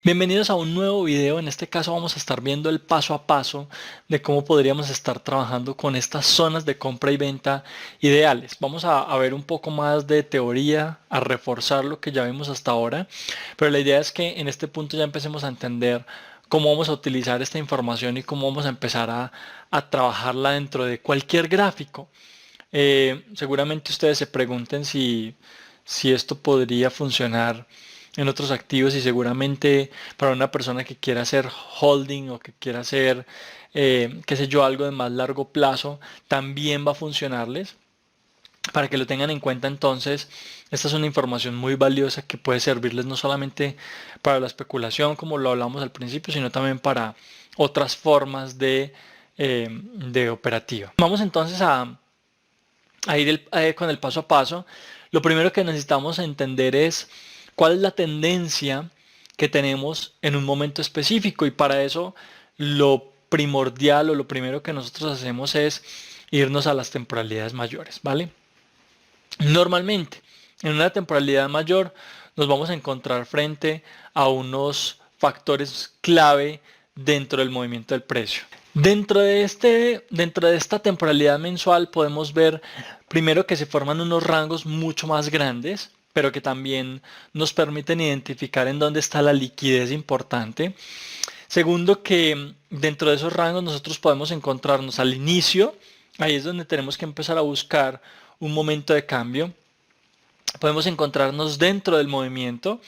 Bienvenidos a un nuevo video. En este caso vamos a estar viendo el paso a paso de cómo podríamos estar trabajando con estas zonas de compra y venta ideales. Vamos a ver un poco más de teoría, a reforzar lo que ya vimos hasta ahora, pero la idea es que en este punto ya empecemos a entender cómo vamos a utilizar esta información y cómo vamos a empezar a trabajarla dentro de cualquier gráfico. Seguramente ustedes se pregunten si esto podría funcionar en otros activos y seguramente para una persona que quiera hacer holding o que quiera hacer, qué sé yo, algo de más largo plazo, también va a funcionarles. Para que lo tengan en cuenta entonces, esta es una información muy valiosa que puede servirles no solamente para la especulación, como lo hablamos al principio, sino también para otras formas de operativa. Vamos entonces a ir con el paso a paso. Lo primero que necesitamos entender es cuál es la tendencia que tenemos en un momento específico y para eso lo primordial o lo primero que nosotros hacemos es irnos a las temporalidades mayores, ¿vale? Normalmente, en una temporalidad mayor nos vamos a encontrar frente a unos factores clave dentro del movimiento del precio. Dentro de esta temporalidad mensual podemos ver primero que se forman unos rangos mucho más grandes, pero que también nos permiten identificar en dónde está la liquidez importante. Segundo, que dentro de esos rangos nosotros podemos encontrarnos al inicio, ahí es donde tenemos que empezar a buscar un momento de cambio. Podemos encontrarnos dentro del movimiento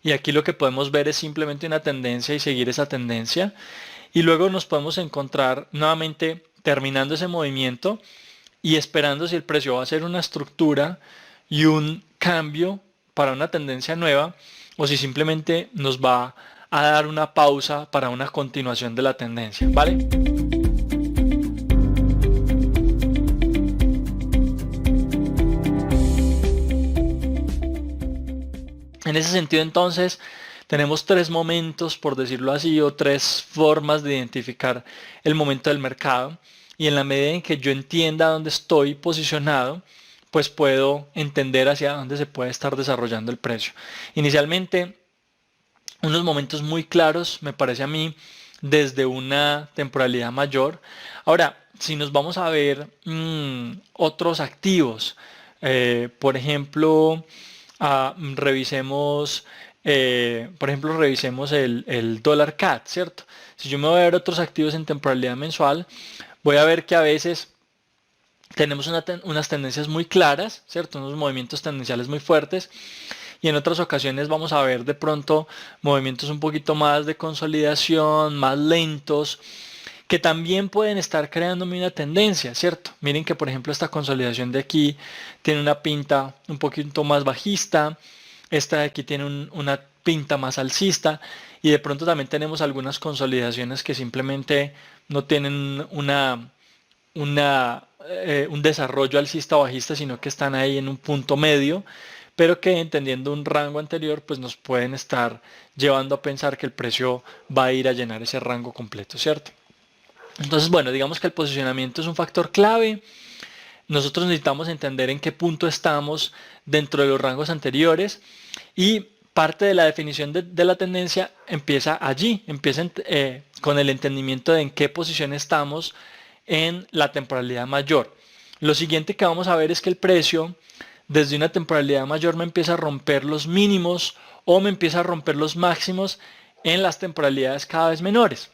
y aquí lo que podemos ver es simplemente una tendencia y seguir esa tendencia. Y luego nos podemos encontrar nuevamente terminando ese movimiento y esperando si el precio va a ser una estructura y un cambio para una tendencia nueva o si simplemente nos va a dar una pausa para una continuación de la tendencia, ¿vale? En ese sentido entonces tenemos tres momentos, por decirlo así, o tres formas de identificar el momento del mercado y en la medida en que yo entienda dónde estoy posicionado, pues puedo entender hacia dónde se puede estar desarrollando el precio. Inicialmente, unos momentos muy claros, me parece a mí, desde una temporalidad mayor. Ahora, si nos vamos a ver otros activos, por ejemplo, revisemos, revisemos el dólar CAD, ¿cierto? Si yo me voy a ver otros activos en temporalidad mensual, voy a ver que a veces tenemos unas tendencias muy claras, ¿cierto? Unos movimientos tendenciales muy fuertes y en otras ocasiones vamos a ver de pronto movimientos un poquito más de consolidación, más lentos, que también pueden estar creándome una tendencia, ¿cierto? Miren que por ejemplo esta consolidación de aquí tiene una pinta un poquito más bajista, esta de aquí tiene una pinta más alcista y de pronto también tenemos algunas consolidaciones que simplemente no tienen un desarrollo alcista o bajista, sino que están ahí en un punto medio, pero que entendiendo un rango anterior, pues nos pueden estar llevando a pensar que el precio va a ir a llenar ese rango completo, ¿cierto? Entonces, bueno, digamos que el posicionamiento es un factor clave. Nosotros necesitamos entender en qué punto estamos dentro de los rangos anteriores y parte de la definición de la tendencia empieza allí, empieza con el entendimiento de en qué posición estamos en la temporalidad mayor. Lo siguiente que vamos a ver es que el precio desde una temporalidad mayor me empieza a romper los mínimos o me empieza a romper los máximos en las temporalidades cada vez menores.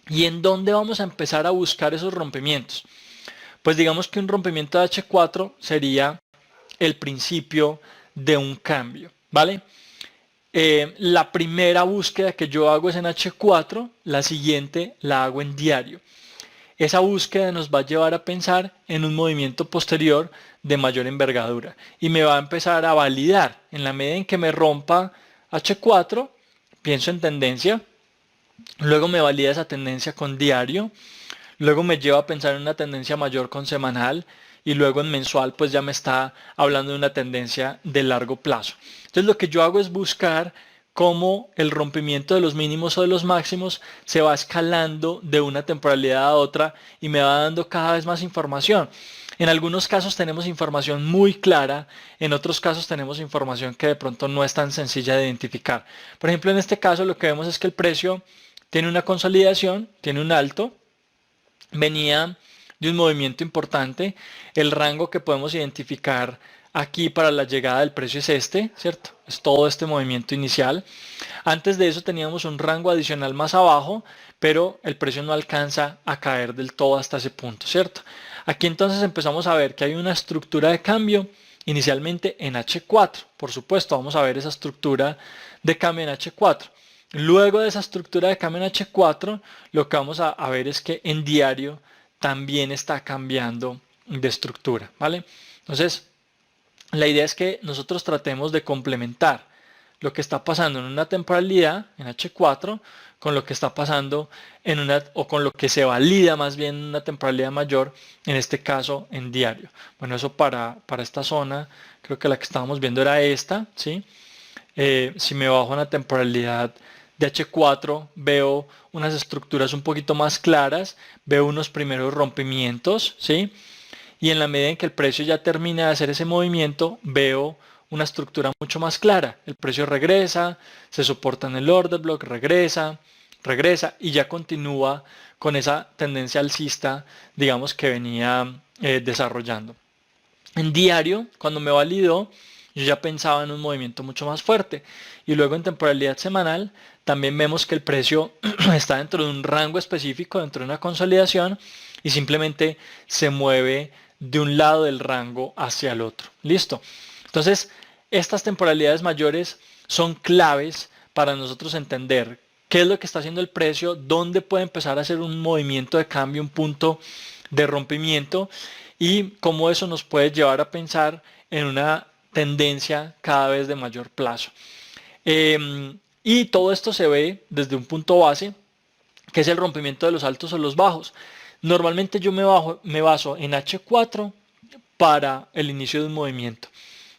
¿Y en dónde vamos a empezar a buscar esos rompimientos? Pues digamos que un rompimiento de H4 sería el principio de un cambio, ¿vale? La primera búsqueda que yo hago es en H4, la siguiente la hago en diario. Esa búsqueda nos va a llevar a pensar en un movimiento posterior de mayor envergadura y me va a empezar a validar. En la medida en que me rompa H4, pienso en tendencia, luego me valida esa tendencia con diario, luego me lleva a pensar en una tendencia mayor con semanal y luego en mensual pues ya me está hablando de una tendencia de largo plazo. Entonces lo que yo hago es buscar cómo el rompimiento de los mínimos o de los máximos se va escalando de una temporalidad a otra y me va dando cada vez más información. En algunos casos tenemos información muy clara, en otros casos tenemos información que de pronto no es tan sencilla de identificar. Por ejemplo, en este caso lo que vemos es que el precio tiene una consolidación, tiene un alto, venía de un movimiento importante. El rango que podemos identificar aquí para la llegada del precio es este, ¿cierto? Es todo este movimiento inicial. Antes de eso teníamos un rango adicional más abajo, pero el precio no alcanza a caer del todo hasta ese punto, ¿cierto? Aquí entonces empezamos a ver que hay una estructura de cambio inicialmente en H4. Por supuesto, vamos a ver esa estructura de cambio en H4. Luego de esa estructura de cambio en H4, lo que vamos a ver es que en diario también está cambiando de estructura, ¿vale? Entonces, la idea es que nosotros tratemos de complementar lo que está pasando en una temporalidad, en H4, con lo que está pasando en una, o con lo que se valida más bien en una temporalidad mayor, en este caso en diario. Bueno, eso para esta zona, creo que la que estábamos viendo era esta, ¿sí? Si me bajo a una temporalidad de H4, veo unas estructuras un poquito más claras, veo unos primeros rompimientos, ¿sí? Y en la medida en que el precio ya termina de hacer ese movimiento, veo una estructura mucho más clara. El precio regresa, se soporta en el order block, regresa, regresa y ya continúa con esa tendencia alcista, digamos, que venía desarrollando. En diario, cuando me validó, yo ya pensaba en un movimiento mucho más fuerte. Y luego en temporalidad semanal, también vemos que el precio está dentro de un rango específico, dentro de una consolidación, y simplemente se mueve de un lado del rango hacia el otro. ¿Listo? Entonces, estas temporalidades mayores son claves para nosotros entender qué es lo que está haciendo el precio, dónde puede empezar a hacer un movimiento de cambio, un punto de rompimiento y cómo eso nos puede llevar a pensar en una tendencia cada vez de mayor plazo. Y todo esto se ve desde un punto base, que es el rompimiento de los altos o los bajos. Normalmente yo me baso en H4 para el inicio de un movimiento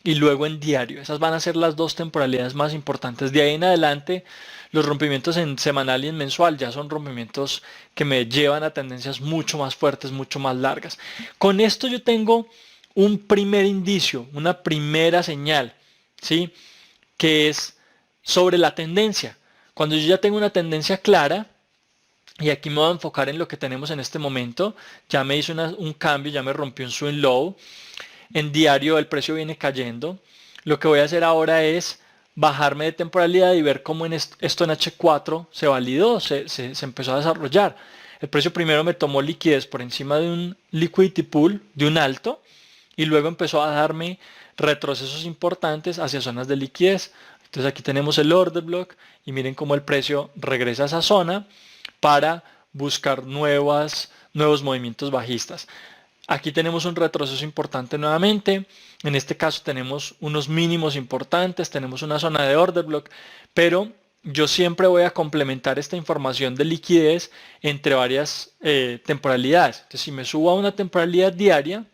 y luego en diario. Esas van a ser las dos temporalidades más importantes. De ahí en adelante, los rompimientos en semanal y en mensual ya son rompimientos que me llevan a tendencias mucho más fuertes, mucho más largas. Con esto yo tengo un primer indicio, una primera señal, ¿sí? Que es sobre la tendencia. Cuando yo ya tengo una tendencia clara, y aquí me voy a enfocar en lo que tenemos en este momento, ya me hizo un cambio, ya me rompió un swing low, en diario el precio viene cayendo. Lo que voy a hacer ahora es bajarme de temporalidad y ver cómo esto en H4 se validó, se empezó a desarrollar. El precio primero me tomó liquidez por encima de un liquidity pool, de un alto, y luego empezó a darme retrocesos importantes hacia zonas de liquidez. Entonces aquí tenemos el order block y miren cómo el precio regresa a esa zona para buscar nuevos movimientos bajistas. Aquí tenemos un retroceso importante nuevamente. En este caso tenemos unos mínimos importantes, tenemos una zona de order block, pero yo siempre voy a complementar esta información de liquidez entre varias temporalidades. Entonces, si me subo a una temporalidad diaria,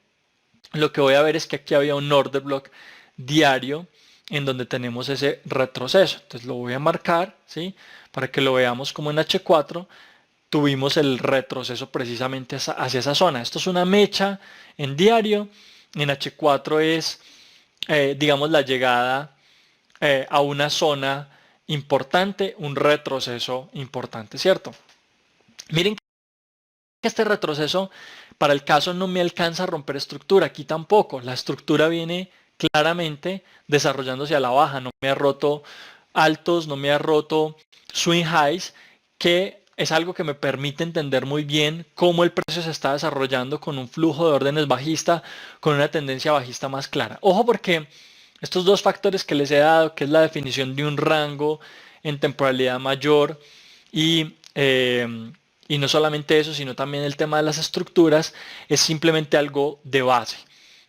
lo que voy a ver es que aquí había un order block diario en donde tenemos ese retroceso. Entonces lo voy a marcar, ¿sí? Para que lo veamos como en H4 tuvimos el retroceso precisamente hacia esa zona. Esto es una mecha en diario. En H4 es, digamos, la llegada a una zona importante, un retroceso importante, ¿cierto? Miren que este retroceso para el caso no me alcanza a romper estructura, aquí tampoco. La estructura viene claramente desarrollándose a la baja, no me ha roto altos, no me ha roto swing highs, que es algo que me permite entender muy bien cómo el precio se está desarrollando con un flujo de órdenes bajista, con una tendencia bajista más clara. Ojo porque estos dos factores que les he dado, que es la definición de un rango en temporalidad mayor y no solamente eso, sino también el tema de las estructuras, es simplemente algo de base.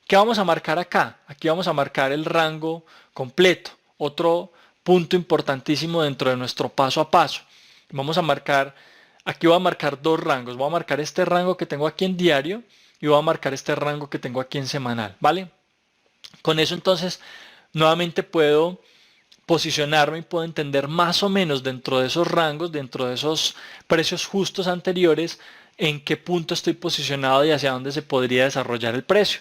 ¿Qué vamos a marcar acá? Aquí vamos a marcar el rango completo, otro punto importantísimo dentro de nuestro paso a paso. Vamos a marcar, aquí voy a marcar dos rangos, voy a marcar este rango que tengo aquí en diario y voy a marcar este rango que tengo aquí en semanal, ¿vale? Con eso entonces nuevamente puedo posicionarme y puedo entender más o menos dentro de esos rangos, dentro de esos precios justos anteriores, en qué punto estoy posicionado y hacia dónde se podría desarrollar el precio.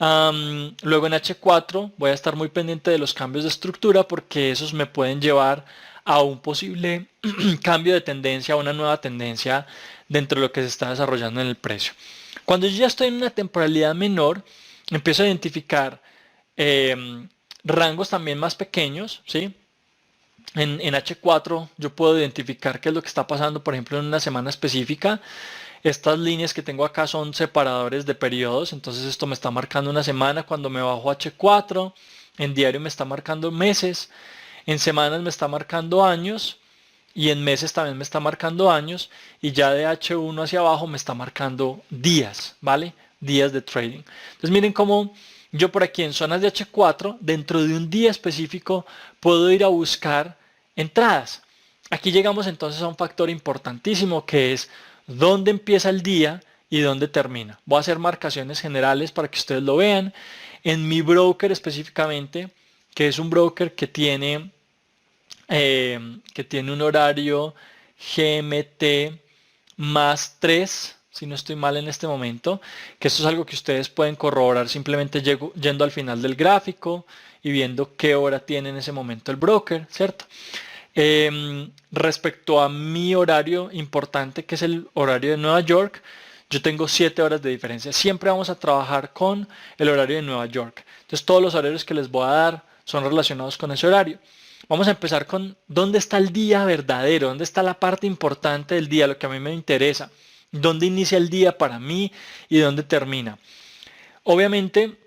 Luego en H4 voy a estar muy pendiente de los cambios de estructura porque esos me pueden llevar a un posible cambio de tendencia, a una nueva tendencia dentro de lo que se está desarrollando en el precio. Cuando yo ya estoy en una temporalidad menor, empiezo a identificar rangos también más pequeños, ¿sí? En H4 yo puedo identificar qué es lo que está pasando, por ejemplo, en una semana específica. Estas líneas que tengo acá son separadores de periodos, entonces esto me está marcando una semana cuando me bajo a H4, en diario me está marcando meses, en semanas me está marcando años y en meses también me está marcando años y ya de H1 hacia abajo me está marcando días, ¿vale? Días de trading. Entonces miren cómo yo por aquí en zonas de H4, dentro de un día específico, puedo ir a buscar entradas. Aquí llegamos entonces a un factor importantísimo que es dónde empieza el día y dónde termina. Voy a hacer marcaciones generales para que ustedes lo vean. En mi broker específicamente, que es un broker que tiene un horario GMT más 3, si no estoy mal en este momento, que esto es algo que ustedes pueden corroborar simplemente yendo al final del gráfico y viendo qué hora tiene en ese momento el broker, ¿cierto? Respecto a mi horario importante, que es el horario de Nueva York, yo tengo 7 horas de diferencia. Siempre vamos a trabajar con el horario de Nueva York. Entonces todos los horarios que les voy a dar son relacionados con ese horario. Vamos a empezar con dónde está el día verdadero, dónde está la parte importante del día, lo que a mí me interesa, dónde inicia el día para mí y dónde termina. Obviamente,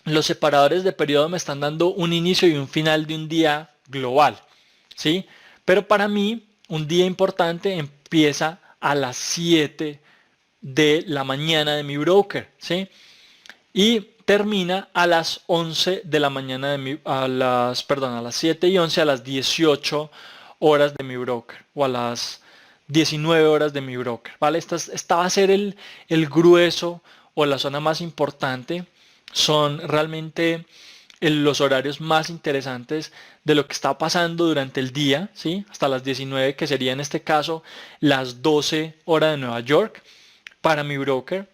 los separadores de periodo me están dando un inicio y un final de un día global, ¿sí? Pero para mí, un día importante empieza a las 7 de la mañana de mi broker, ¿sí? Y termina a las 11 de la mañana a las 7 y 11 a las 18 horas de mi broker o a las 19 horas de mi broker, ¿vale? Esta va a ser el grueso o la zona más importante. Son realmente los horarios más interesantes de lo que está pasando durante el día, ¿sí? Hasta las 19, que sería en este caso las 12 horas de Nueva York para mi broker.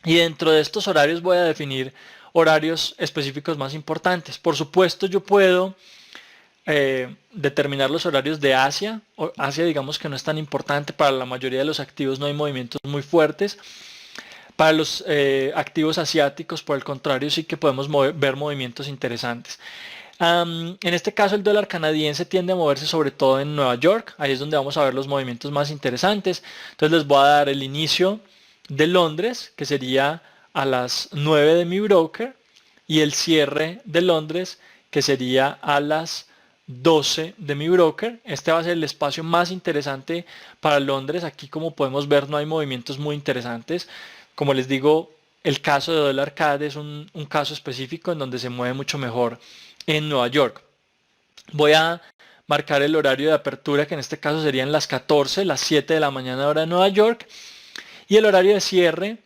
Y dentro de estos horarios voy a definir horarios específicos más importantes. Por supuesto, yo puedo determinar los horarios de Asia. Asia, digamos que no es tan importante, para la mayoría de los activos no hay movimientos muy fuertes. Para los activos asiáticos, por el contrario, sí que podemos ver movimientos interesantes. En este caso, el dólar canadiense tiende a moverse sobre todo en Nueva York. Ahí es donde vamos a ver los movimientos más interesantes. Entonces les voy a dar el inicio de Londres, que sería a las 9 de mi broker, y el cierre de Londres, que sería a las 12 de mi broker. Este va a ser el espacio más interesante para Londres. Aquí, como podemos ver, no hay movimientos muy interesantes. Como les digo, el caso de dólar CAD es un caso específico en donde se mueve mucho mejor en Nueva York. Voy a marcar el horario de apertura, que en este caso serían las 14, las 7 de la mañana hora de Nueva York, y el horario de cierre,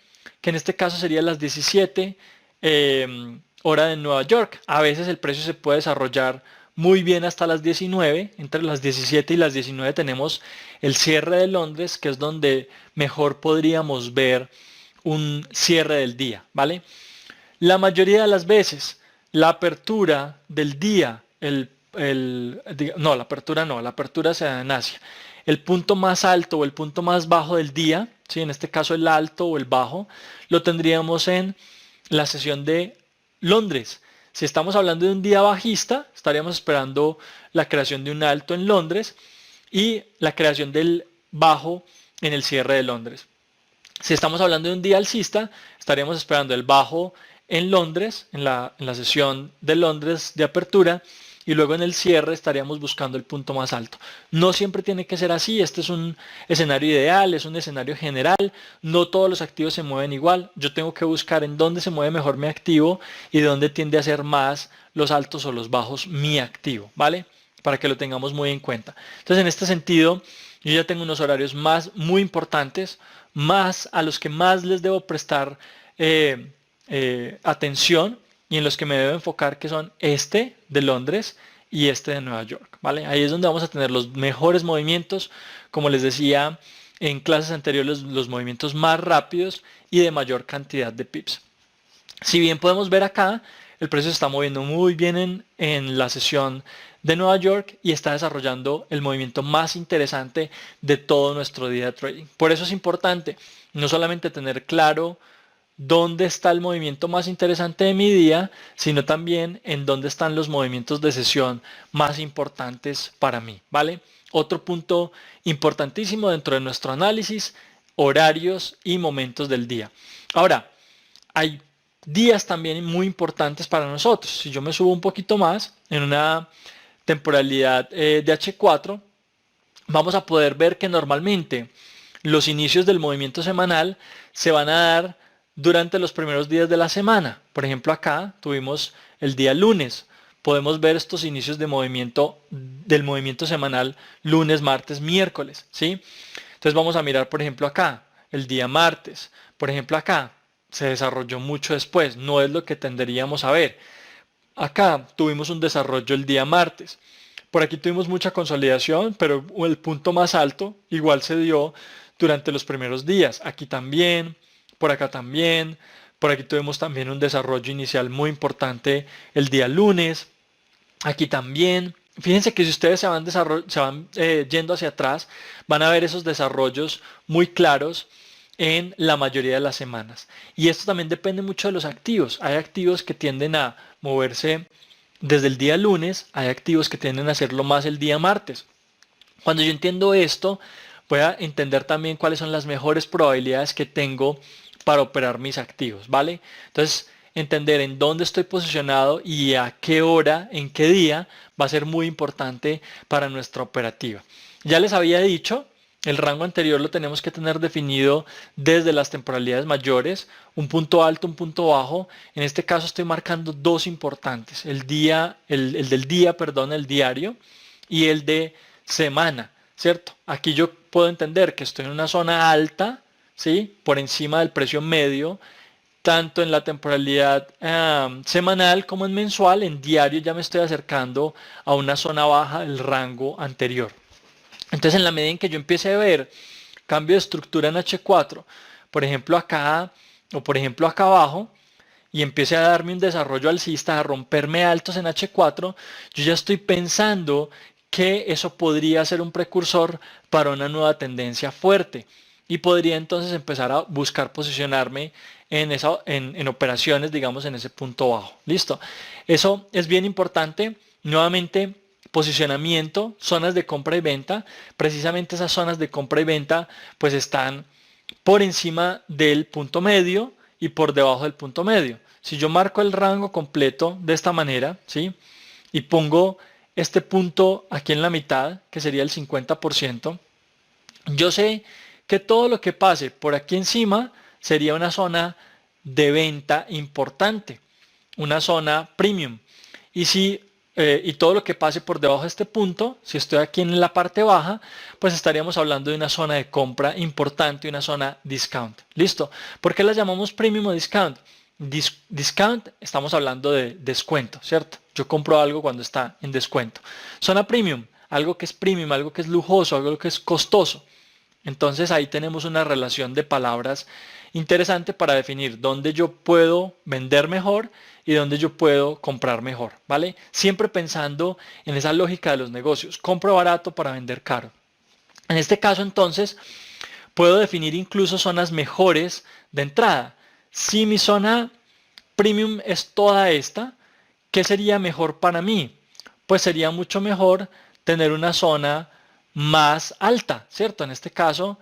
que en este caso sería las 17 hora de Nueva York. A veces el precio se puede desarrollar muy bien hasta las 19, entre las 17 y las 19 tenemos el cierre de Londres, que es donde mejor podríamos ver un cierre del día, ¿vale? La mayoría de las veces, la apertura del día, la apertura se da en Asia. El punto más alto o el punto más bajo del día, ¿sí? En este caso el alto o el bajo, lo tendríamos en la sesión de Londres. Si estamos hablando de un día bajista, estaríamos esperando la creación de un alto en Londres y la creación del bajo en el cierre de Londres. Si estamos hablando de un día alcista, estaríamos esperando el bajo en Londres, en la sesión de Londres de apertura, y luego en el cierre estaríamos buscando el punto más alto. No siempre tiene que ser así, este es un escenario ideal, es un escenario general, no todos los activos se mueven igual, yo tengo que buscar en dónde se mueve mejor mi activo y dónde tiende a ser más los altos o los bajos mi activo, ¿vale? Para que lo tengamos muy en cuenta. Entonces, en este sentido, yo ya tengo unos horarios muy importantes, más a los que más les debo prestar atención y en los que me debo enfocar, que son este de Londres y este de Nueva York, ¿vale? Ahí es donde vamos a tener los mejores movimientos, como les decía en clases anteriores, los movimientos más rápidos y de mayor cantidad de pips. Si bien podemos ver acá, el precio se está moviendo muy bien en la sesión de Nueva York y está desarrollando el movimiento más interesante de todo nuestro día de trading. Por eso es importante no solamente tener claro dónde está el movimiento más interesante de mi día, sino también en dónde están los movimientos de sesión más importantes para mí, ¿vale? Otro punto importantísimo dentro de nuestro análisis, horarios y momentos del día. Ahora, hay días también muy importantes para nosotros. Si yo me subo un poquito más en una temporalidad de H4, vamos a poder ver que normalmente los inicios del movimiento semanal se van a dar durante los primeros días de la semana. Por ejemplo, acá tuvimos el día lunes. Podemos ver estos inicios de movimiento del movimiento semanal lunes, martes, miércoles, ¿sí? Entonces vamos a mirar, por ejemplo, acá el día martes. Por ejemplo, acá se desarrolló mucho después, no es lo que tenderíamos a ver. Acá tuvimos un desarrollo el día martes. Por aquí tuvimos mucha consolidación, pero el punto más alto igual se dio durante los primeros días. Aquí también, por acá también. Por aquí tuvimos también un desarrollo inicial muy importante el día lunes. Aquí también. Fíjense que si ustedes se van yendo hacia atrás, van a ver esos desarrollos muy claros en la mayoría de las semanas. Y esto también depende mucho de los activos. Hay activos que tienden a moverse desde el día lunes, hay activos que tienden a hacerlo más el día martes. Cuando yo entiendo esto, voy a entender también cuáles son las mejores probabilidades que tengo para operar mis activos, ¿vale? Entonces, entender en dónde estoy posicionado y a qué hora, en qué día, va a ser muy importante para nuestra operativa. Ya les había dicho, el rango anterior lo tenemos que tener definido desde las temporalidades mayores, un punto alto, un punto bajo. En este caso estoy marcando dos importantes, el del día, perdón, el diario y el de semana, ¿cierto? Aquí yo puedo entender que estoy en una zona alta, ¿sí? Por encima del precio medio, tanto en la temporalidad semanal como en mensual. En diario ya me estoy acercando a una zona baja del rango anterior. Entonces, en la medida en que yo empiece a ver cambio de estructura en H4, por ejemplo acá o por ejemplo acá abajo, y empiece a darme un desarrollo alcista, a romperme altos en H4, yo ya estoy pensando que eso podría ser un precursor para una nueva tendencia fuerte y podría entonces empezar a buscar posicionarme en operaciones, digamos, en ese punto bajo. ¿Listo? Eso es bien importante. Nuevamente, posicionamiento, zonas de compra y venta. Precisamente esas zonas de compra y venta pues están por encima del punto medio y por debajo del punto medio. Si yo marco el rango completo de esta manera, ¿sí? Y pongo este punto aquí en la mitad, que sería el 50%, yo sé que todo lo que pase por aquí encima sería una zona de venta importante, una zona premium. Y todo lo que pase por debajo de este punto, si estoy aquí en la parte baja, pues estaríamos hablando de una zona de compra importante, una zona discount. ¿Listo? ¿Por qué la llamamos premium o discount? Discount, estamos hablando de descuento, ¿cierto? Yo compro algo cuando está en descuento. Zona premium, algo que es premium, algo que es lujoso, algo que es costoso. Entonces ahí tenemos una relación de palabras interesante para definir dónde yo puedo vender mejor y dónde yo puedo comprar mejor, ¿vale? Siempre pensando en esa lógica de los negocios. Compro barato para vender caro. En este caso entonces puedo definir incluso zonas mejores de entrada. Si mi zona premium es toda esta, ¿qué sería mejor para mí? Pues sería mucho mejor tener una zona más alta, ¿cierto? En este caso,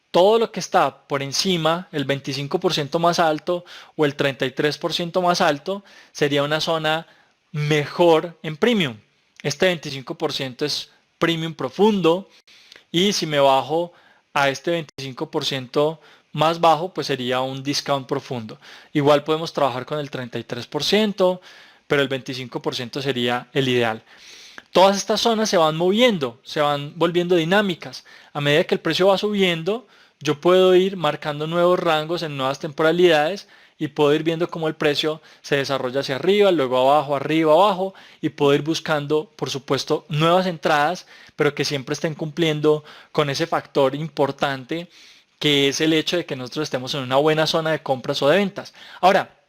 todo lo que está por encima, el 25% más alto o el 33% más alto, sería una zona mejor en premium. Este 25% es premium profundo y si me bajo a este 25% más bajo, pues sería un discount profundo. Igual podemos trabajar con el 33%, pero el 25% sería el ideal. Todas estas zonas se van moviendo, se van volviendo dinámicas. A medida que el precio va subiendo, yo puedo ir marcando nuevos rangos en nuevas temporalidades y puedo ir viendo cómo el precio se desarrolla hacia arriba, arriba, abajo, y puedo ir buscando, por supuesto, nuevas entradas, pero que siempre estén cumpliendo con ese factor importante que es el hecho de que nosotros estemos en una buena zona de compras o de ventas. Ahora,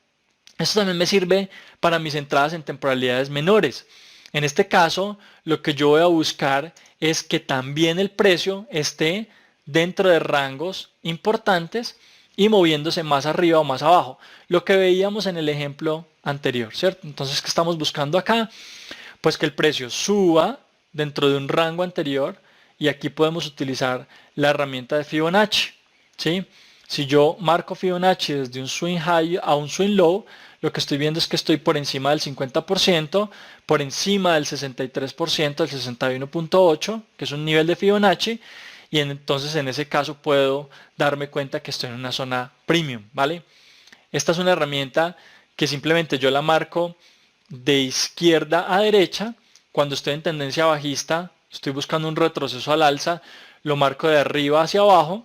esto también me sirve para mis entradas en temporalidades menores. En este caso, lo que yo voy a buscar es que también el precio esté dentro de rangos importantes y moviéndose más arriba o más abajo. Lo que veíamos en el ejemplo anterior, ¿cierto? Entonces, ¿qué estamos buscando acá? Pues que el precio suba dentro de un rango anterior y aquí podemos utilizar la herramienta de Fibonacci, ¿sí? Si yo marco Fibonacci desde un swing high a un swing low, lo que estoy viendo es que estoy por encima del 50%, por encima del 63%, del 61.8, que es un nivel de Fibonacci, y entonces en ese caso puedo darme cuenta que estoy en una zona premium, ¿vale? Esta es una herramienta que simplemente yo la marco de izquierda a derecha. Cuando estoy en tendencia bajista, estoy buscando un retroceso al alza, lo marco de arriba hacia abajo.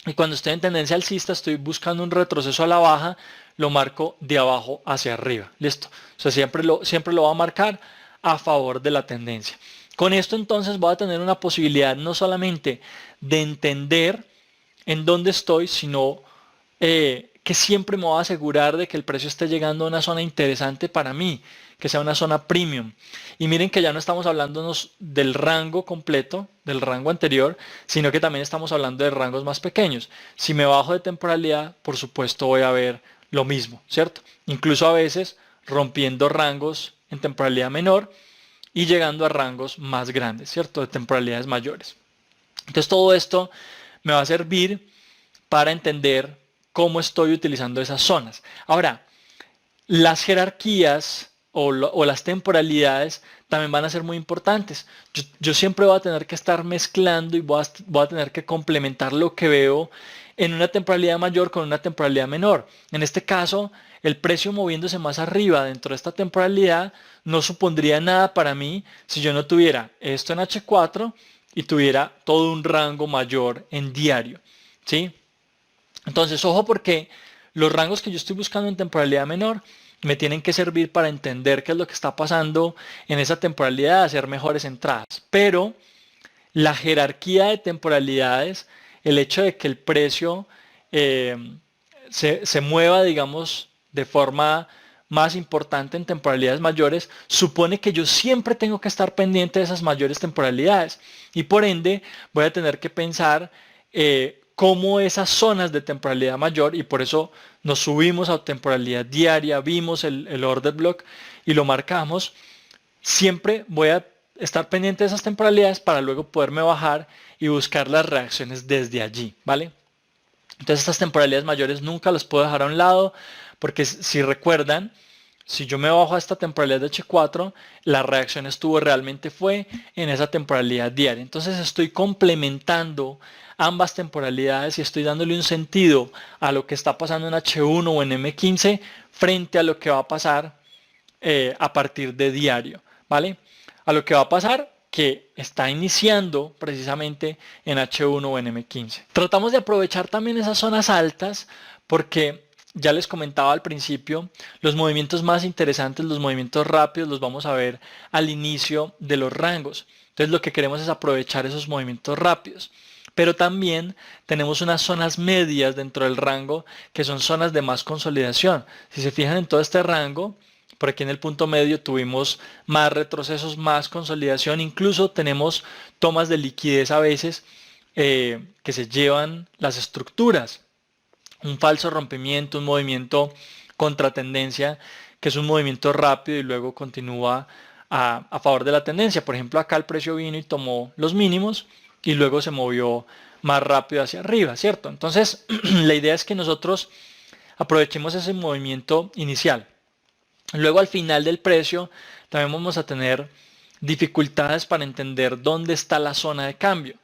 Y cuando estoy en tendencia alcista, estoy buscando un retroceso a la baja, lo marco de abajo hacia arriba. Listo. O sea, siempre lo voy a marcar a favor de la tendencia. Con esto entonces voy a tener una posibilidad no solamente de entender en dónde estoy, sino que siempre me voy a asegurar de que el precio esté llegando a una zona interesante para mí, que sea una zona premium. Y miren que ya no estamos hablando del rango completo, del rango anterior, sino que también estamos hablando de rangos más pequeños. Si me bajo de temporalidad, por supuesto voy a ver lo mismo, ¿cierto? Incluso a veces rompiendo rangos en temporalidad menor y llegando a rangos más grandes, ¿cierto? De temporalidades mayores. Entonces todo esto me va a servir para entender cómo estoy utilizando esas zonas. Ahora, las jerarquías o las temporalidades también van a ser muy importantes. Yo siempre voy a tener que estar mezclando y voy a tener que complementar lo que veo en una temporalidad mayor con una temporalidad menor. En este caso, el precio moviéndose más arriba dentro de esta temporalidad no supondría nada para mí si yo no tuviera esto en H4 y tuviera todo un rango mayor en diario, ¿sí? Entonces, ojo porque los rangos que yo estoy buscando en temporalidad menor me tienen que servir para entender qué es lo que está pasando en esa temporalidad, hacer mejores entradas. Pero la jerarquía de temporalidades, el hecho de que el precio eh, se mueva, digamos, de forma más importante en temporalidades mayores, supone que yo siempre tengo que estar pendiente de esas mayores temporalidades y por ende voy a tener que pensar cómo esas zonas de temporalidad mayor, y por eso nos subimos a temporalidad diaria, vimos el order block y lo marcamos, siempre voy a estar pendiente de esas temporalidades para luego poderme bajar y buscar las reacciones desde allí, ¿vale? Entonces estas temporalidades mayores nunca las puedo dejar a un lado porque si recuerdan, si yo me bajo a esta temporalidad de H4, la reacción fue en esa temporalidad diaria. Entonces estoy complementando ambas temporalidades y estoy dándole un sentido a lo que está pasando en H1 o en M15 frente a lo que va a pasar a partir de diario, ¿vale? A lo que va a pasar que está iniciando precisamente en H1 o en M15. Tratamos de aprovechar también esas zonas altas porque ya les comentaba al principio, los movimientos más interesantes, los movimientos rápidos, los vamos a ver al inicio de los rangos. Entonces lo que queremos es aprovechar esos movimientos rápidos. Pero también tenemos unas zonas medias dentro del rango que son zonas de más consolidación. Si se fijan en todo este rango, por aquí en el punto medio tuvimos más retrocesos, más consolidación, incluso tenemos tomas de liquidez a veces que se llevan las estructuras. Un falso rompimiento, un movimiento contra tendencia, que es un movimiento rápido y luego continúa a favor de la tendencia. Por ejemplo, acá el precio vino y tomó los mínimos y luego se movió más rápido hacia arriba, ¿cierto? Entonces, la idea es que nosotros aprovechemos ese movimiento inicial. Luego al final del precio también vamos a tener dificultades para entender dónde está la zona de cambio.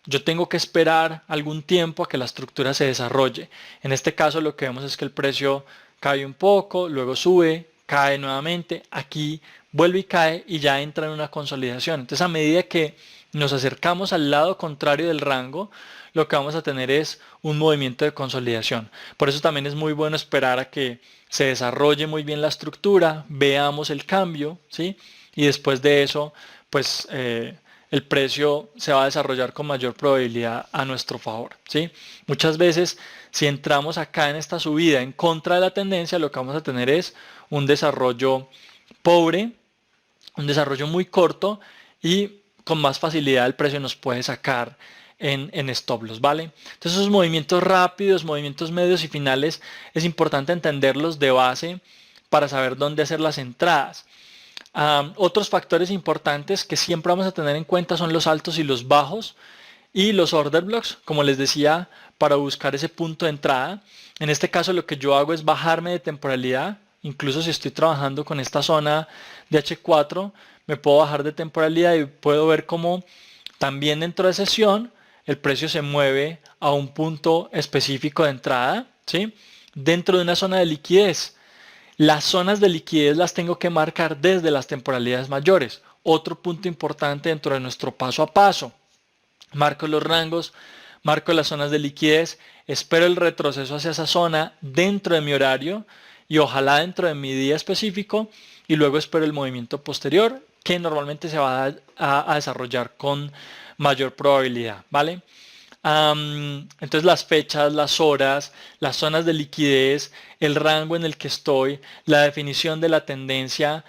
Yo tengo que esperar algún tiempo a que la estructura se desarrolle. En este caso lo que vemos es que el precio cae un poco, luego sube, cae nuevamente, aquí vuelve y cae y ya entra en una consolidación. Entonces a medida que nos acercamos al lado contrario del rango, lo que vamos a tener es un movimiento de consolidación. Por eso también es muy bueno esperar a que se desarrolle muy bien la estructura, veamos el cambio, ¿sí? Y después de eso, pues el precio se va a desarrollar con mayor probabilidad a nuestro favor, ¿sí? Muchas veces, si entramos acá en esta subida en contra de la tendencia, lo que vamos a tener es un desarrollo pobre, un desarrollo muy corto y con más facilidad el precio nos puede sacar en stop loss, ¿vale? Entonces esos movimientos rápidos, movimientos medios y finales es importante entenderlos de base para saber dónde hacer las entradas. Otros factores importantes que siempre vamos a tener en cuenta son los altos y los bajos y los order blocks, como les decía, para buscar ese punto de entrada. En este caso lo que yo hago es bajarme de temporalidad, incluso si estoy trabajando con esta zona de H4, me puedo bajar de temporalidad y puedo ver cómo también dentro de sesión el precio se mueve a un punto específico de entrada, ¿sí? Dentro de una zona de liquidez. Las zonas de liquidez las tengo que marcar desde las temporalidades mayores. Otro punto importante dentro de nuestro paso a paso. Marco los rangos, marco las zonas de liquidez, espero el retroceso hacia esa zona dentro de mi horario y ojalá dentro de mi día específico y luego espero el movimiento posterior que normalmente se va a desarrollar con mayor probabilidad, ¿vale? Entonces las fechas, las horas, las zonas de liquidez, el rango en el que estoy, la definición de la tendencia,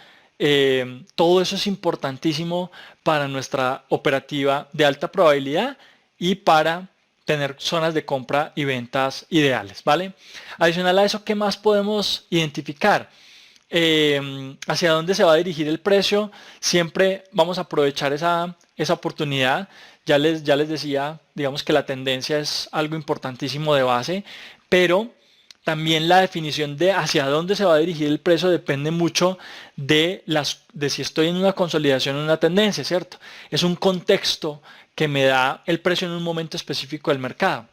todo eso es importantísimo para nuestra operativa de alta probabilidad y para tener zonas de compra y ventas ideales, ¿vale? Adicional a eso, ¿qué más podemos identificar? Hacia dónde se va a dirigir el precio, siempre vamos a aprovechar esa oportunidad. Ya les decía, digamos que la tendencia es algo importantísimo de base, pero también la definición de hacia dónde se va a dirigir el precio depende mucho de si estoy en una consolidación o en una tendencia, ¿cierto? Es un contexto que me da el precio en un momento específico del mercado.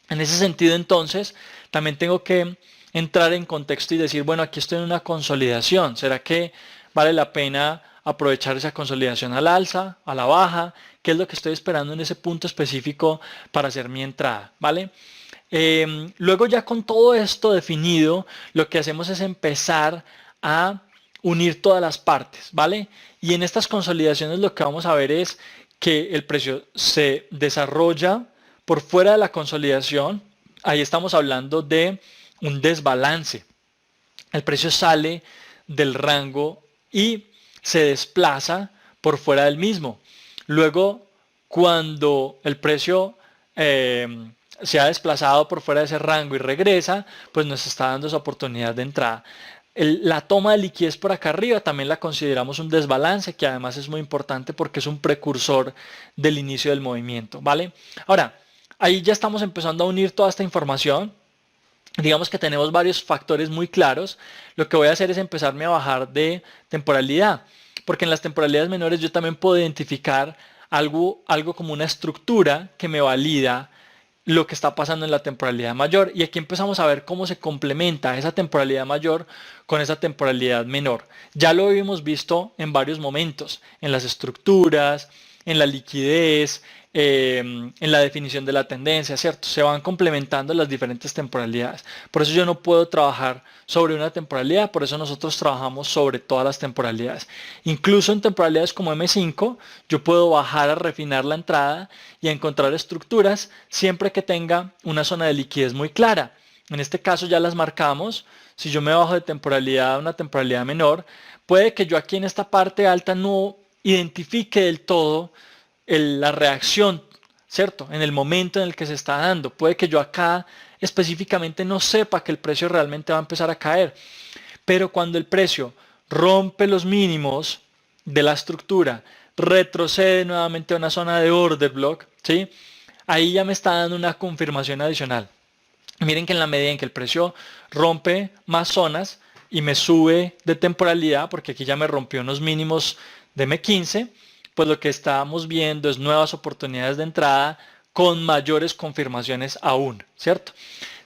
En ese sentido, entonces, también tengo que entrar en contexto y decir, bueno, aquí estoy en una consolidación. ¿Será que vale la pena aprovechar esa consolidación al alza, a la baja? ¿Qué es lo que estoy esperando en ese punto específico para hacer mi entrada? ¿Vale? Luego ya con todo esto definido, lo que hacemos es empezar a unir todas las partes, ¿vale? Y en estas consolidaciones lo que vamos a ver es que el precio se desarrolla por fuera de la consolidación. Ahí estamos hablando de un desbalance. El precio sale del rango y se desplaza por fuera del mismo. Luego, cuando el precio se ha desplazado por fuera de ese rango y regresa, pues nos está dando esa oportunidad de entrada. La toma de liquidez por acá arriba también la consideramos un desbalance, que además es muy importante porque es un precursor del inicio del movimiento, ¿vale? Ahora, ahí ya estamos empezando a unir toda esta información. Digamos que tenemos varios factores muy claros. Lo que voy a hacer es empezarme a bajar de temporalidad, porque en las temporalidades menores yo también puedo identificar algo como una estructura que me valida lo que está pasando en la temporalidad mayor. Y aquí empezamos a ver cómo se complementa esa temporalidad mayor con esa temporalidad menor. Ya lo hemos visto en varios momentos, en las estructuras, en la liquidez, en la definición de la tendencia, ¿cierto? Se van complementando las diferentes temporalidades. Por eso yo no puedo trabajar sobre una temporalidad, por eso nosotros trabajamos sobre todas las temporalidades. Incluso en temporalidades como M5, yo puedo bajar a refinar la entrada y a encontrar estructuras siempre que tenga una zona de liquidez muy clara. En este caso ya las marcamos. Si yo me bajo de temporalidad a una temporalidad menor, puede que yo aquí en esta parte alta no identifique del todo la reacción, ¿cierto? En el momento en el que se está dando. Puede que yo acá específicamente no sepa que el precio realmente va a empezar a caer. Pero cuando el precio rompe los mínimos de la estructura, retrocede nuevamente a una zona de order block, ¿sí? Ahí ya me está dando una confirmación adicional. Miren que en la medida en que el precio rompe más zonas y me sube de temporalidad, porque aquí ya me rompió unos mínimos de M15, pues lo que estamos viendo es nuevas oportunidades de entrada con mayores confirmaciones aún, ¿cierto?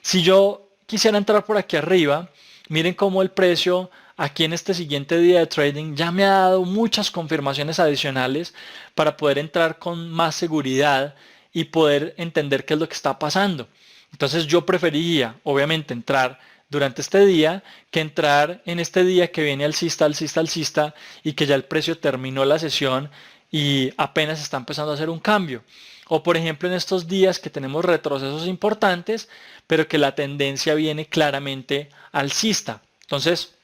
Si yo quisiera entrar por aquí arriba, miren cómo el precio aquí en este siguiente día de trading ya me ha dado muchas confirmaciones adicionales para poder entrar con más seguridad y poder entender qué es lo que está pasando. Entonces yo preferiría, obviamente, entrar durante este día que entrar en este día que viene alcista, alcista, alcista y que ya el precio terminó la sesión y apenas está empezando a hacer un cambio. O por ejemplo en estos días que tenemos retrocesos importantes, pero que la tendencia viene claramente alcista. Entonces,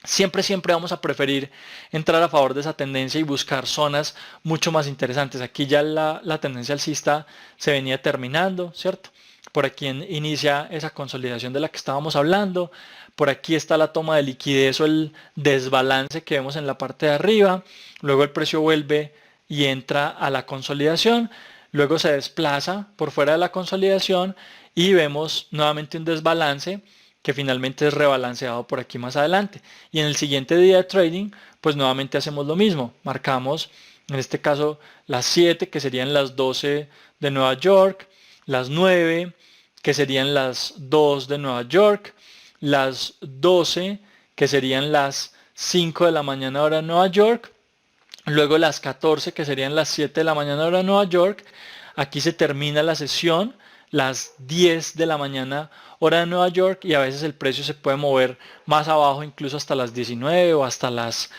siempre vamos a preferir entrar a favor de esa tendencia y buscar zonas mucho más interesantes. Aquí ya la tendencia alcista se venía terminando, ¿cierto? Por aquí inicia esa consolidación de la que estábamos hablando. Por aquí está la toma de liquidez o el desbalance que vemos en la parte de arriba. Luego el precio vuelve y entra a la consolidación. Luego se desplaza por fuera de la consolidación y vemos nuevamente un desbalance que finalmente es rebalanceado por aquí más adelante. Y en el siguiente día de trading, pues nuevamente hacemos lo mismo. Marcamos, en este caso, las 7, que serían las 12 de Nueva York, las 9, que serían las 2 de Nueva York, las 12, que serían las 5 de la mañana hora de Nueva York, luego las 14, que serían las 7 de la mañana hora de Nueva York. Aquí se termina la sesión, las 10 de la mañana hora de Nueva York, y a veces el precio se puede mover más abajo, incluso hasta las 19 o hasta las,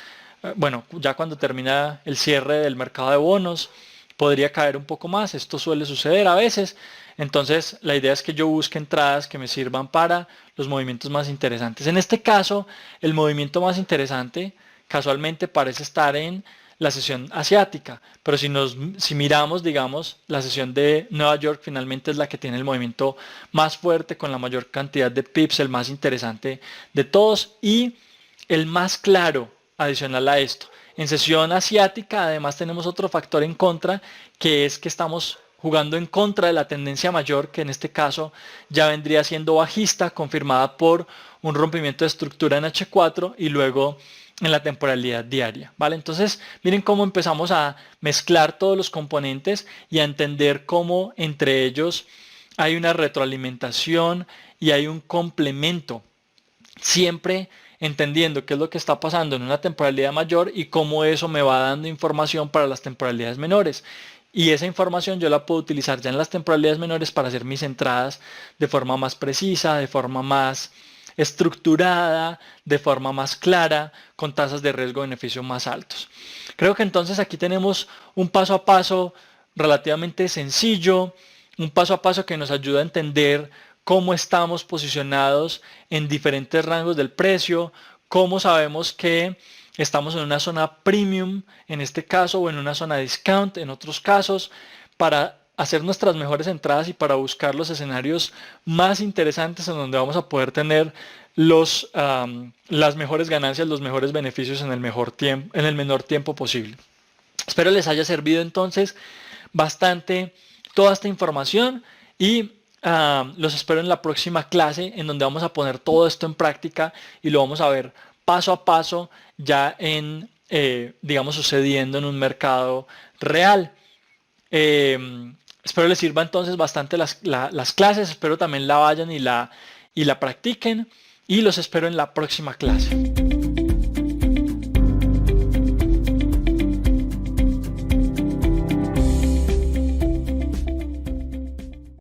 bueno, ya cuando termina el cierre del mercado de bonos, podría caer un poco más. Esto suele suceder a veces. Entonces la idea es que yo busque entradas que me sirvan para los movimientos más interesantes. En este caso, el movimiento más interesante casualmente parece estar en la sesión asiática, pero si miramos, digamos, la sesión de Nueva York finalmente es la que tiene el movimiento más fuerte, con la mayor cantidad de pips, el más interesante de todos y el más claro adicional a esto. En sesión asiática además tenemos otro factor en contra, que es que estamos jugando en contra de la tendencia mayor, que en este caso ya vendría siendo bajista, confirmada por un rompimiento de estructura en H4 y luego en la temporalidad diaria, ¿vale? Entonces, miren cómo empezamos a mezclar todos los componentes y a entender cómo entre ellos hay una retroalimentación y hay un complemento, siempre entendiendo qué es lo que está pasando en una temporalidad mayor y cómo eso me va dando información para las temporalidades menores. Y esa información yo la puedo utilizar ya en las temporalidades menores para hacer mis entradas de forma más precisa, de forma más estructurada, de forma más clara, con tasas de riesgo-beneficio más altos. Creo que entonces aquí tenemos un paso a paso relativamente sencillo, un paso a paso que nos ayuda a entender cómo estamos posicionados en diferentes rangos del precio, cómo sabemos que estamos en una zona premium en este caso o en una zona discount en otros casos, para hacer nuestras mejores entradas y para buscar los escenarios más interesantes en donde vamos a poder tener las mejores ganancias, los mejores beneficios en el mejor tiempo, en el menor tiempo posible. Espero les haya servido entonces bastante toda esta información y los espero en la próxima clase, en donde vamos a poner todo esto en práctica y lo vamos a ver paso a paso ya en, digamos, sucediendo en un mercado real. Espero les sirva entonces bastante las clases, espero también la vayan y la practiquen y los espero en la próxima clase.